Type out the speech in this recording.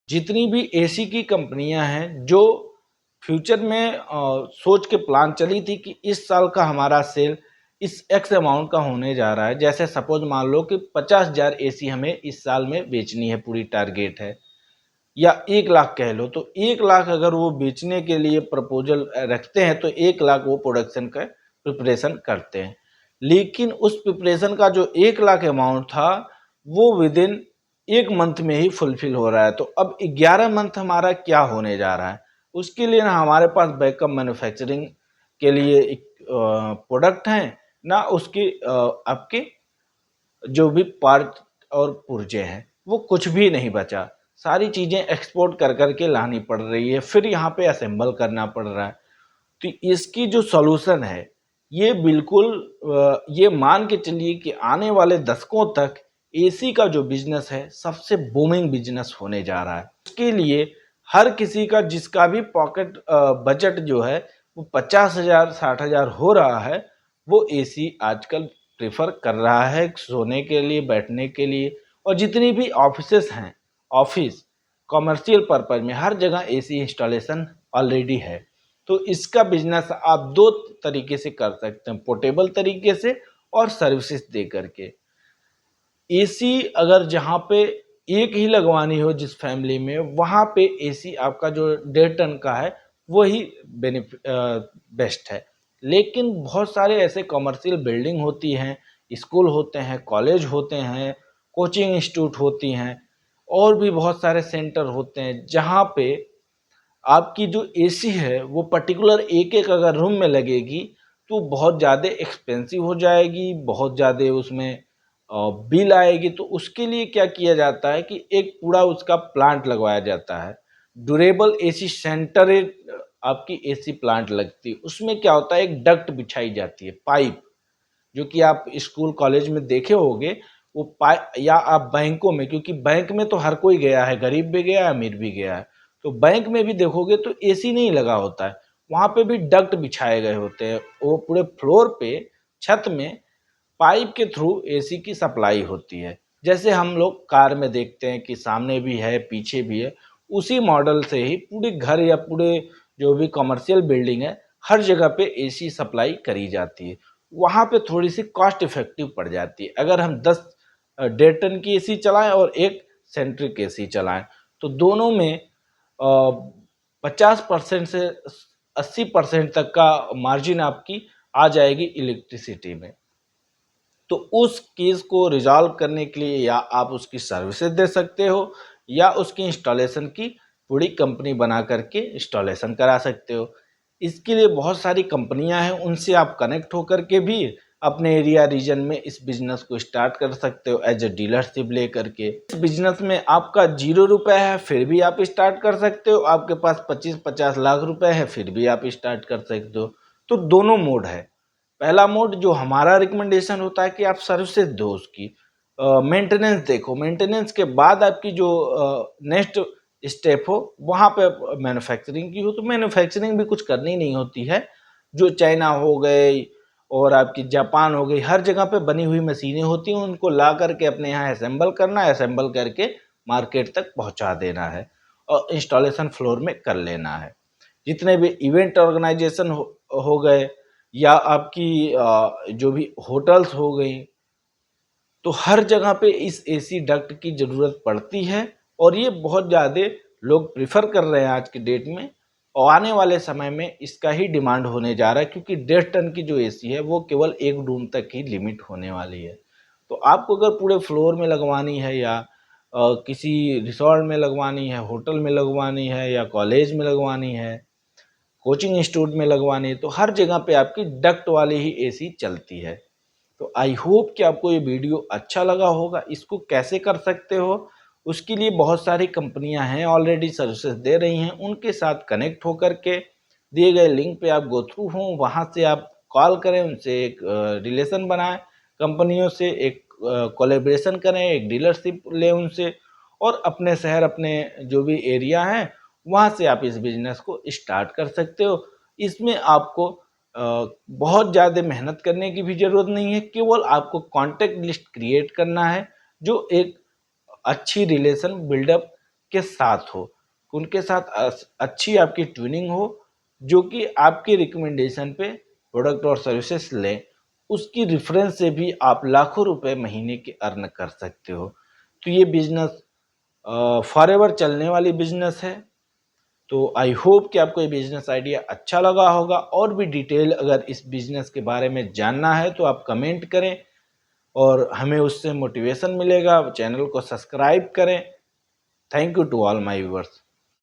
जितनी भी एसी की कंपनियां हैं जो फ्यूचर में सोच के प्लान चली थी कि इस साल का हमारा सेल इस एक्स अमाउंट का होने जा रहा है, जैसे सपोज मान लो कि 50,000 एसी हमें इस साल में बेचनी है, पूरी टारगेट है, या 1 लाख कह लो, तो 1 लाख अगर वो बेचने के लिए प्रपोजल रखते हैं तो 1 लाख वो प्रोडक्शन का प्रिपरेशन करते हैं। लेकिन उस प्रिपरेशन का जो 1 लाख अमाउंट था वो विद इन 1 मंथ में ही फुलफिल हो रहा है। तो अब 11 मंथ हमारा क्या होने जा रहा है, उसके लिए ना हमारे पास बैकअप मैन्युफैक्चरिंग के लिए प्रोडक्ट हैं, ना उसके आपके जो भी पार्ट और पुर्जे हैं वो कुछ भी नहीं बचा। सारी चीज़ें एक्सपोर्ट कर करके लानी पड़ रही है, फिर यहाँ पे असेंबल करना पड़ रहा है। तो इसकी जो सॉल्यूशन है ये बिल्कुल ये मान के चलिए कि आने वाले दशकों तक एसी का जो बिजनेस है सबसे बूमिंग बिजनेस होने जा रहा है। उसके लिए हर किसी का जिसका भी पॉकेट बजट जो है वो 50,000 60,000 हो रहा है, वो एसी आजकल प्रेफर कर रहा है सोने के लिए, बैठने के लिए। और जितनी भी ऑफिसेस हैं, ऑफिस कॉमर्शियल पर्पज में हर जगह एसी इंस्टॉलेशन ऑलरेडी है। तो इसका बिजनेस आप दो तरीके से कर सकते हैं, पोर्टेबल तरीके से और सर्विसेज दे करके। एसी अगर जहाँ पे एक ही लगवानी हो जिस फैमिली में, वहाँ पे एसी आपका जो 1.5 टन का है वही बेस्ट है। लेकिन बहुत सारे ऐसे कमर्शियल बिल्डिंग होती हैं, स्कूल होते हैं, कॉलेज होते हैं, कोचिंग इंस्टीट्यूट होती हैं, और भी बहुत सारे सेंटर होते हैं जहाँ पे आपकी जो एसी है वो पर्टिकुलर एक एक अगर रूम में लगेगी तो बहुत ज़्यादा एक्सपेंसिव हो जाएगी, बहुत ज़्यादा उसमें बिल आएगी। तो उसके लिए क्या किया जाता है कि एक पूरा उसका प्लांट लगवाया जाता है, ड्यूरेबल एसी सेंटर आपकी एसी प्लांट लगती है। उसमें क्या होता है, एक डक्ट बिछाई जाती है, पाइप, जो कि आप स्कूल कॉलेज में देखे होंगे। वो पाइप, या आप बैंकों में, क्योंकि बैंक में तो हर कोई गया है, गरीब भी गया है, अमीर भी गया है, तो बैंक में भी देखोगे तो एसी नहीं लगा होता है, वहाँ पे भी डक्ट बिछाए गए होते हैं। वो पूरे फ्लोर पे, छत में पाइप के थ्रू एसी की सप्लाई होती है। जैसे हम लोग कार में देखते हैं कि सामने भी है पीछे भी है, उसी मॉडल से ही पूरे घर या पूरे जो भी कमर्शियल बिल्डिंग है हर जगह पे एसी सप्लाई करी जाती है। वहाँ पे थोड़ी सी कॉस्ट इफेक्टिव पड़ जाती है। अगर हम 10 1.5 टन की एसी चलाएं और एक सेंट्रिक एसी चलाएं तो दोनों में 50% से 80% तक का मार्जिन आपकी आ जाएगी इलेक्ट्रिसिटी में। तो उस केस को रिजॉल्व करने के लिए या आप उसकी सर्विसेज दे सकते हो, या उसकी इंस्टॉलेशन की पूरी कंपनी बना करके इंस्टॉलेशन करा सकते हो। इसके लिए बहुत सारी कंपनियां हैं, उनसे आप कनेक्ट होकर के भी अपने एरिया रीजन में इस बिजनेस को स्टार्ट कर सकते हो एज ए डीलरशिप ले करके। इस बिजनेस में आपका 0 रुपए है फिर भी आप स्टार्ट कर सकते हो, आपके पास 25-50 लाख रुपए है फिर भी आप स्टार्ट कर सकते हो। तो दोनों मोड है। पहला मोड जो हमारा रिकमेंडेशन होता है कि आप सर्विसेज दो, उसकी मेंटेनेंस देखो, मेंटेनेंस के बाद आपकी जो नेक्स्ट स्टेप हो वहाँ पे मैन्युफैक्चरिंग की हो, तो मैन्युफैक्चरिंग भी कुछ करनी नहीं होती है। जो चाइना हो गई और आपकी जापान हो गई, हर जगह पे बनी हुई मशीनें होती हैं, उनको ला करके अपने यहाँ असेंबल करना है, असेंबल करके मार्केट तक पहुँचा देना है और इंस्टॉलेशन फ्लोर में कर लेना है। जितने भी इवेंट ऑर्गेनाइजेशन हो गए, या आपकी जो भी होटल्स हो गई, तो हर जगह पे इस एसी डक्ट की ज़रूरत पड़ती है। और ये बहुत ज़्यादा लोग प्रिफर कर रहे हैं आज की डेट में, और आने वाले समय में इसका ही डिमांड होने जा रहा है, क्योंकि 1.5 टन की जो एसी है वो केवल एक रूम तक ही लिमिट होने वाली है। तो आपको अगर पूरे फ्लोर में लगवानी है, या किसी रिसोर्ट में लगवानी है, होटल में लगवानी है, या कॉलेज में लगवानी है, कोचिंग इंस्टीट्यूट में लगवानी है, तो हर जगह पे आपकी डक्ट वाली ही एसी चलती है। तो आई होप कि आपको ये वीडियो अच्छा लगा होगा। इसको कैसे कर सकते हो, उसके लिए बहुत सारी कंपनियां हैं ऑलरेडी सर्विसेज दे रही हैं, उनके साथ कनेक्ट होकर के दिए गए लिंक पे आप गो थ्रू हों, वहाँ से आप कॉल करें, उनसे एक रिलेशन बनाएं, कंपनियों से एक कोलेब्रेशन करें, एक डीलरशिप लें उनसे, और अपने शहर, अपने जो भी एरिया हैं वहाँ से आप इस बिजनेस को स्टार्ट कर सकते हो। इसमें आपको बहुत ज़्यादा मेहनत करने की भी ज़रूरत नहीं है, केवल आपको कॉन्टैक्ट लिस्ट क्रिएट करना है जो एक अच्छी रिलेशन बिल्डअप के साथ हो, उनके साथ अच्छी आपकी ट्यूनिंग हो, जो कि आपकी रिकमेंडेशन पे प्रोडक्ट और सर्विसेज लें, उसकी रेफरेंस से भी आप लाखों रुपए महीने के अर्न कर सकते हो। तो ये बिजनेस फॉरएवर चलने वाली बिजनेस है। तो आई होप कि आपको ये बिजनेस आइडिया अच्छा लगा होगा। और भी डिटेल अगर इस बिजनेस के बारे में जानना है तो आप कमेंट करें और हमें उससे मोटिवेशन मिलेगा। चैनल को सब्सक्राइब करें। Thank you to all my viewers.